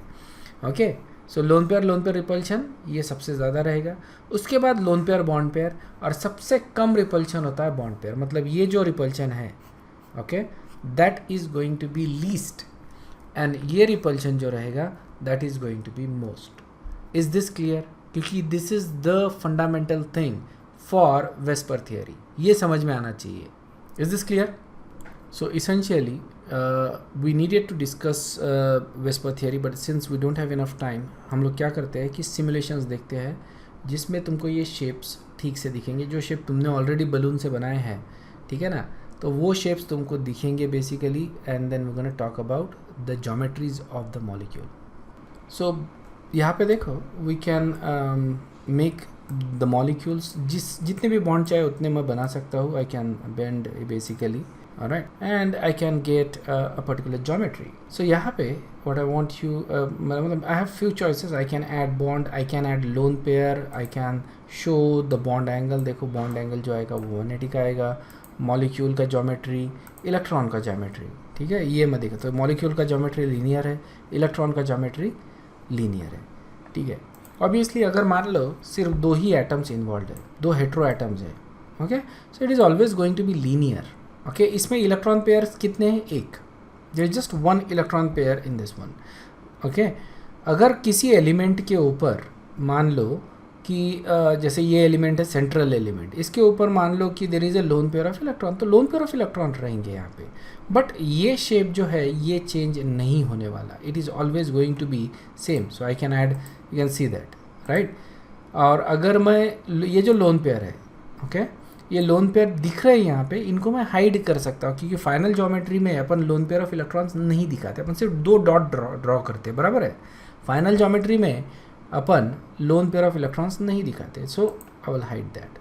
ओके, सो लोन पेयर रिपल्शन ये सबसे ज़्यादा रहेगा। उसके बाद लोन पेयर बॉन्ड पेयर, और सबसे कम रिपल्शन होता है बॉन्ड पेयर। मतलब ये जो रिपल्शन है okay, that is going to be least, and ये रिपल्शन जो रहेगा that is going to be most. Is this clear? क्योंकि this is the fundamental thing for VSEPR theory, ये समझ में आना चाहिए। Is this clear? So essentially we needed to discuss Vesper theory, but since we don't have enough time, हम लोग क्या करते हैं कि सिमुलेशंस देखते हैं जिसमें तुमको ये शेप्स ठीक से दिखेंगे, जो शेप तुमने ऑलरेडी बलून से बनाए हैं, ठीक है ना, तो वो शेप्स तुमको दिखेंगे basically, and then we gonna talk about the geometries of the molecule. So यहाँ पे देखो, we can make the molecules, जितने भी बॉन्ड चाहे उतने मैं बना सकता हूँ। I can bend basically, alright, and I can get a particular geometry. So यहाँ पे what I want you, मतलब I have few choices. I can add bond, I can add lone pair, I can show the bond angle. देखो bond angle जो आएगा वो 180 का आएगा। Molecule का ज्योमेट्री, इलेक्ट्रॉन का ज्योमेट्री, ठीक है, ये मैं देखा। तो मॉलिक्यूल का ज्योमेट्री लीनियर है, इलेक्ट्रॉन का ज्योमेट्री लीनियर है, ठीक है। ऑब्वियसली अगर मान लो सिर्फ दो ही एटम्स इन्वॉल्व है, दो हेट्रो एटम्स है, okay, so it is always going to be linear. Okay, इसमें इलेक्ट्रॉन पेयर्स कितने हैं? एक। There is just one electron pair in this one. Okay, अगर किसी एलिमेंट के ऊपर मान लो कि जैसे ये एलिमेंट है सेंट्रल एलिमेंट, इसके ऊपर मान लो कि there is a lone pair of electron, तो लोन पेयर ऑफ इलेक्ट्रॉन रहेंगे यहाँ पे। बट ये शेप जो है ये चेंज नहीं होने वाला, it is always going to be same. So I can add, you can see that, right. और अगर मैं ये जो लोन पेयर है, ओके, ये लोन पेयर दिख रहे हैं यहाँ पे, इनको मैं हाइड कर सकता हूँ, क्योंकि फाइनल ज्योमेट्री में अपन लोन पेयर ऑफ इलेक्ट्रॉन्स नहीं दिखाते, अपन सिर्फ दो डॉट ड्रॉ करते हैं, बराबर है। फाइनल ज्योमेट्री में अपन लोन पेयर ऑफ इलेक्ट्रॉन्स नहीं दिखाते, so I will hide that.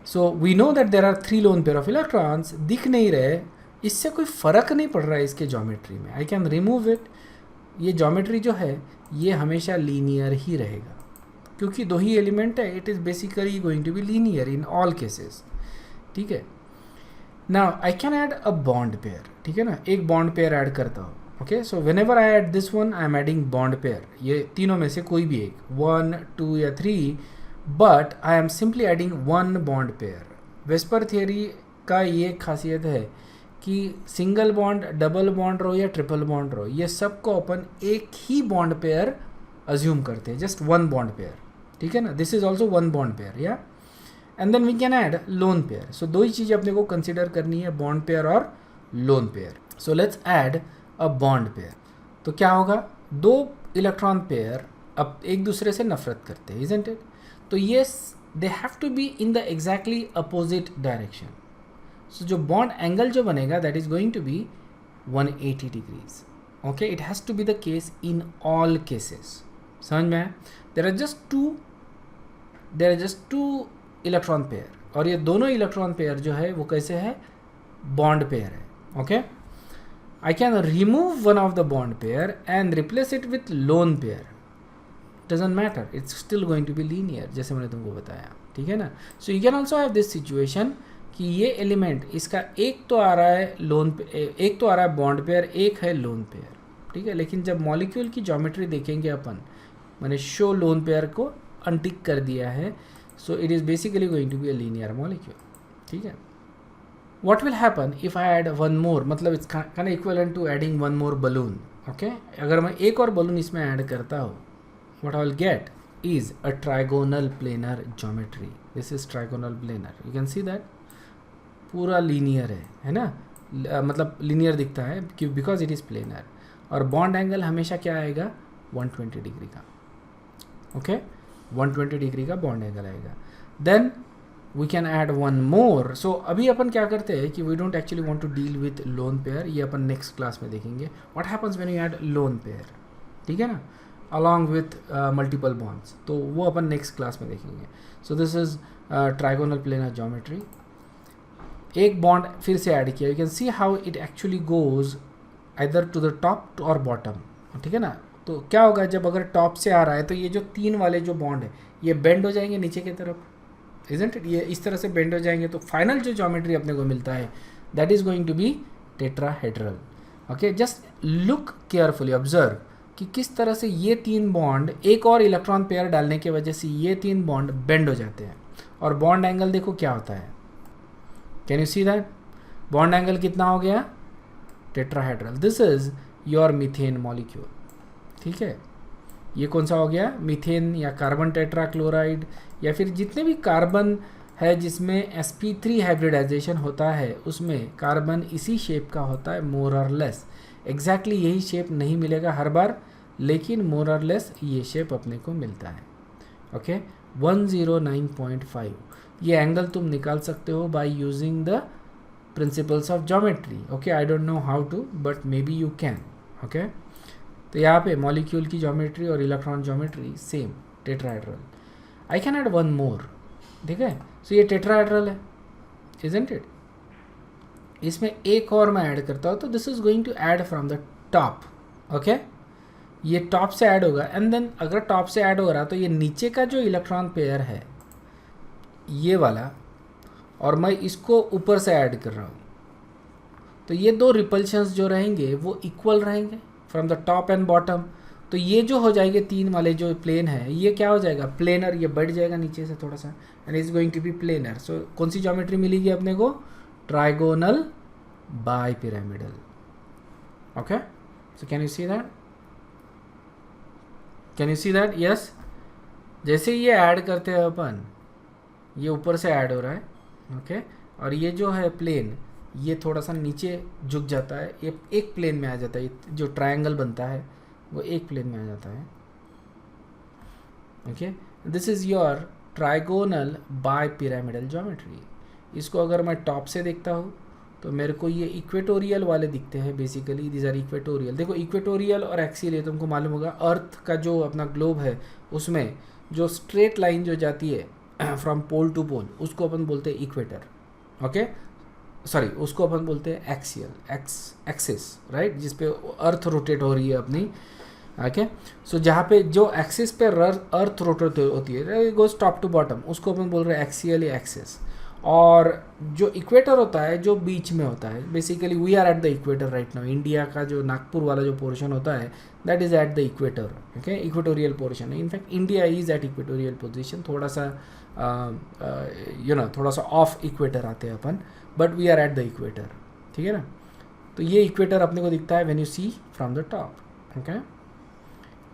So we know that there are 3 lone pair of electrons, दिख नहीं रहे, इससे कोई फ़र्क नहीं पड़ रहा है इसके ज्योमेट्री में। I can remove it. ये ज्योमेट्री जो है ये हमेशा लीनियर ही रहेगा, क्योंकि दो ही एलिमेंट है, it is basically going to be linear in all cases, ठीक है। Now I can add a bond pair, ठीक है ना, एक बॉन्ड पेयर ऐड करता हूँ। Okay, so whenever I add this one, I am adding bond pair, ये तीनों में से कोई भी एक, 1, 2 या 3, but I am simply adding one bond pair. VSEPR theory का ये खासियत है कि सिंगल बॉन्ड, डबल बॉन्ड रहो या ट्रिपल बॉन्ड रहो, ये सबको अपन एक ही बॉन्ड पेयर अज्यूम करते हैं, जस्ट वन बॉन्ड पेयर, ठीक है ना। This is also one bond pair, ya, and then we can add lone pair. So दो ही चीज़ें अपने को कंसिडर करनी है, बॉन्ड पेयर और lone pair. So let's add a bond pair. तो क्या होगा, दो इलेक्ट्रॉन पेयर अब एक दूसरे से नफरत करते हैं, इजंट इट? तो ये they have to be in the exactly opposite direction. So जो बॉन्ड एंगल जो बनेगा that is going to be 180 degrees. Okay, it has to be the case in all cases. समझ में आया? There are just two electron pair, और ये दोनों electron pair जो है वो कैसे है, बॉन्ड पेयर है। Okay, I can remove one of the bond pair and replace it with lone pair, doesn't matter, it's still going to be linear, जैसे मैंने तुमको बताया, ठीक है ना। So you can also have this situation कि ये एलिमेंट, इसका एक तो आ रहा है एक तो आ रहा है बॉन्ड पेयर, एक है लोन पेयर, ठीक है। लेकिन जब मॉलिक्यूल की ज्योमेट्री देखेंगे अपन, मैंने शो लोन पेयर को अनटिक कर दिया है, so it is basically going to be a linear molecule, ठीक है। What will happen if I add one more, मतलब it's kind of equivalent to adding one more balloon, okay? अगर मैं एक और बलून इसमें ऐड करता हूँ, what I will get is a trigonal planar geometry. This is trigonal planar. You can see that पूरा linear है ना, मतलब लीनियर दिखता है कि बिकॉज इट इज़ प्लेनर। और बॉन्ड एंगल हमेशा क्या आएगा, 120 डिग्री का, ओके, 120 डिग्री का बॉन्ड एंगल आएगा। Then we can add one more. So अभी अपन क्या करते हैं कि we don't actually want to deal with lone pair, ये अपन नेक्स्ट क्लास में देखेंगे what happens when you add lone pair, ठीक है ना। अलॉन्ग विथ मल्टीपल बॉन्ड्स, तो वो अपन नेक्स्ट क्लास में देखेंगे. So this is trigonal planar geometry. एक बॉन्ड फिर से ऐड किया, you can see how it actually goes either to the top और बॉटम. ठीक है ना. तो क्या होगा, जब अगर टॉप से आ रहा है तो ये जो 3 वाले जो बॉन्ड है ये बेंड हो जाएंगे नीचे की तरफ, इजंट इट. ये इस तरह से बेंड हो जाएंगे, तो फाइनल जो ज्योमेट्री अपने को मिलता है that is going to be tetrahedral. Okay, just look carefully, observe कि किस तरह से ये 3 बॉन्ड एक और इलेक्ट्रॉन पेयर डालने की वजह से ये 3 बॉन्ड बेंड हो जाते हैं. और बॉन्ड एंगल देखो क्या होता है. Can you see that bond angle कितना हो गया, tetrahedral. This is your methane molecule. ठीक है, ये कौन सा हो गया, मीथेन या कार्बन टेट्राक्लोराइड, या फिर जितने भी कार्बन है जिसमें sp3 हाइब्रिडाइजेशन होता है उसमें कार्बन इसी शेप का होता है, मोर और लेस. एग्जैक्टली यही शेप नहीं मिलेगा हर बार, लेकिन मोर और लेस ये शेप अपने को मिलता है. ओके, 109.5. ये एंगल तुम निकाल सकते हो by using the principles of geometry. Okay, I don't know how to, but maybe you can. Okay, तो यहाँ पे मॉलिक्यूल की ज्योमेट्री और electron geometry same, tetrahedral. I can add one more. ठीक है, सो ये टेट्राहेड्रल है, इजंट इट. इसमें एक और मैं ऐड करता हूँ, तो this is going to add from the top. Okay, ये टॉप से ऐड होगा, एंड देन अगर टॉप से ऐड हो रहा तो ये नीचे का जो इलेक्ट्रॉन पेयर है ये वाला, और मैं इसको ऊपर से ऐड कर रहा हूँ, तो ये 2 रिपल्शंस जो रहेंगे वो इक्वल रहेंगे from the top and bottom. तो ये जो हो जाएंगे 3 वाले जो प्लेन है ये क्या हो जाएगा, प्लेनर. ये बढ़ जाएगा नीचे से थोड़ा सा, and is going to be planar. So कौन सी ज्योमेट्री मिलेगी अपने को, trigonal bipyramidal. Okay, so can you see that, can you see that. Yes, जैसे ये ऐड करते हैं अपन, ये ऊपर से ऐड हो रहा है. ओके, और ये जो है प्लेन ये थोड़ा सा नीचे झुक जाता है, ये एक प्लेन में आ जाता है. ये जो ट्रायंगल बनता है वो एक प्लेन में आ जाता है. Okay, this is your trigonal bipyramidal geometry. इसको अगर मैं टॉप से देखता हूँ तो मेरे को ये इक्वेटोरियल वाले दिखते हैं. Basically these are equatorial. देखो, इक्वेटोरियल और एक्सियल ये तुमको मालूम होगा, अर्थ का जो अपना ग्लोब है उसमें जो स्ट्रेट लाइन जो जाती है फ्रॉम पोल टू पोल उसको अपन बोलते हैं इक्वेटर. ओके, सॉरी, उसको अपन बोलते हैं एक्सियल, एक्सिस, राइट, जिस पे अर्थ रोटेट हो रही है अपनी. ओके, सो जहाँ पे जो एक्सिस पे अर्थ रोटेट होती है, गोज टॉप टू बॉटम, उसको अपन बोल रहे हैं एक्सियल या एक्सिस. और जो इक्वेटर होता है जो बीच में होता है, basically we are at the equator right now. India का जो नागपुर वाला जो पोर्शन होता है that is at the equator. Okay, equatorial portion है. In fact India is at equatorial position. थोड़ा सा थोड़ा सा ऑफ इक्वेटर आते हैं अपन, but we are at the equator. ठीक है ना. तो ये इक्वेटर अपने को दिखता है when you see from the top. Okay,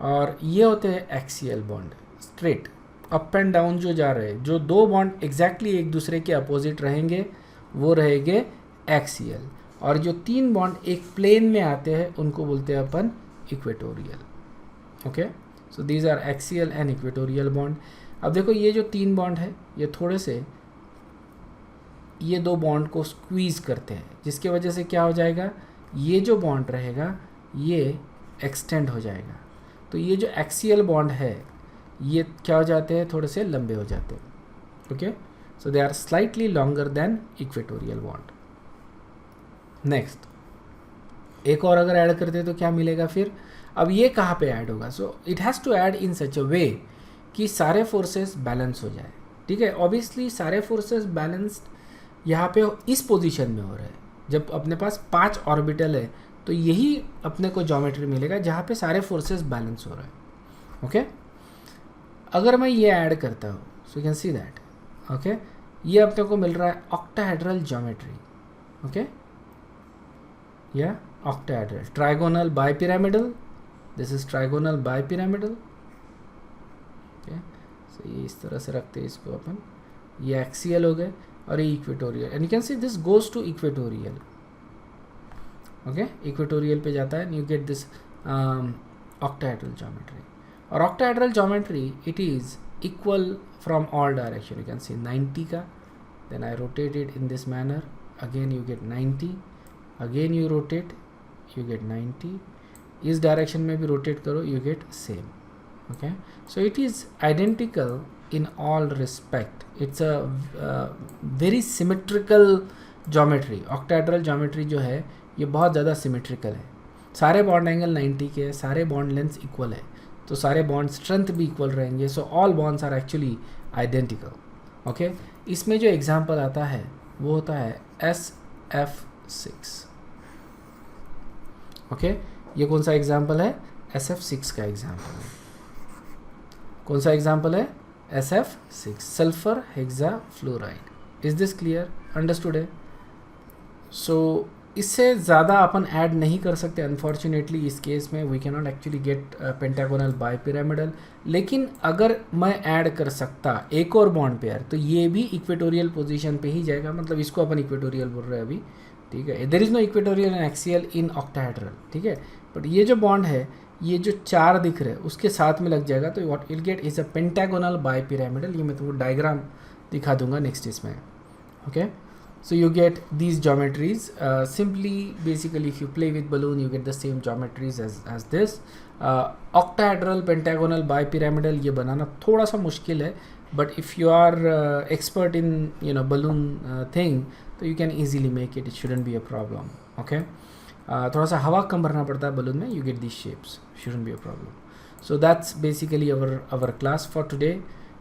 और ये होते हैं axial bond, straight up and down जो जा रहे हैं. जो 2 बॉन्ड एग्जैक्टली एक दूसरे के अपोजिट रहेंगे वो रहेंगे एक्सियल, और जो 3 बॉन्ड एक प्लेन में आते हैं उनको बोलते हैं अपन equatorial. Okay, so these are axial and equatorial bond. अब देखो, ये जो 3 बॉन्ड है ये थोड़े से ये 2 बॉन्ड को स्क्वीज़ करते हैं, जिसके वजह से क्या हो जाएगा, ये जो बॉन्ड रहेगा ये एक्सटेंड हो जाएगा. तो ये जो एक्सियल बॉन्ड है ये क्या हो जाते हैं, थोड़े से लंबे हो जाते हैं. Okay, so they are slightly longer than equatorial bond. Next, एक और अगर ऐड करते हैं तो क्या मिलेगा फिर. अब ये कहाँ पे ऐड होगा, so it has to add in such a way कि सारे फोर्सेस बैलेंस हो जाए. ठीक है, ऑब्वियसली सारे फोर्सेस बैलेंस्ड यहाँ पे इस पोजीशन में हो रहे हैं. जब अपने पास 5 ऑर्बिटल है तो यही अपने को ज्योमेट्री मिलेगा जहाँ पे सारे फोर्सेस बैलेंस हो रहे हैं. ओके, अगर मैं ये ऐड करता हूँ so you can see that. Okay, ये अपने को मिल रहा है ऑक्टाहेड्रल ज्योमेट्री. ओके, या octahedral trigonal bipyramidal. This is trigonal bipyramidal. Okay, so ये इस तरह से रखते हैं इसको अपन. ये एक्सियल हो गए और ये equatorial, and you can see this goes to equatorial. Okay, equatorial पे जाता है, you get this octahedral geometry. और octahedral geometry it is equal from all direction. You can see 90 का, then I rotate it in this manner, again you get 90, again you rotate, you get 90. इस direction में भी rotate करो, you get same. Okay, so it is identical in all respect. It's a very symmetrical geometry. octahedral geometry जो है ये बहुत ज़्यादा symmetrical है. सारे बॉन्ड एंगल 90 के, सारे बॉन्ड लेंथ इक्वल है, तो सारे बॉन्ड स्ट्रेंथ भी इक्वल रहेंगे. So all bonds are actually identical. Okay, इसमें जो एग्जांपल आता है वो होता है SF6. ओके, ये कौन सा एग्जांपल है? SF6 का एग्जांपल है. कौन सा एग्जांपल है? SF6, sulphur hexafluoride. Is this clear? Understood है? सो इससे ज़्यादा अपन ऐड नहीं कर सकते अनफॉर्चुनेटली. इस केस में we can not actually get pentagonal bipyramidal. लेकिन अगर मैं ऐड कर सकता एक और बॉन्ड पेयर, तो ये भी इक्वेटोरियल पोजीशन पे ही जाएगा. मतलब इसको अपन इक्वेटोरियल बोल रहे हैं अभी, ठीक है. There is no equatorial and axial in octahedral, ठीक है. बट ये जो बॉन्ड है, ये जो 4 दिख रहे हैं उसके साथ में लग जाएगा, तो what will get is a pentagonal bipyramidal. ये मैं तुमको डायग्राम दिखा दूंगा नेक्स्ट इसमें. Okay, so you get these geometries. Simply basically if you play with balloon you get the same geometries as this. Octahedral, pentagonal, bipyramidal ये बनाना थोड़ा सा मुश्किल है, but if you are expert in balloon thing, तो you can easily make it. It shouldn't be a problem. Okay, थोड़ा सा हवा कम भरना पड़ता है balloon में, you get these shapes. Shouldn't be a problem. So that's basically our class for today.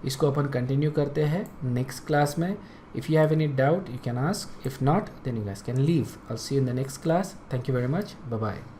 इसको अपन continue करते हैं नेक्स्ट क्लास में. If you have any doubt, you can ask. If not, then you guys can leave. I'll see you in the next class. Thank you very much. Bye-bye.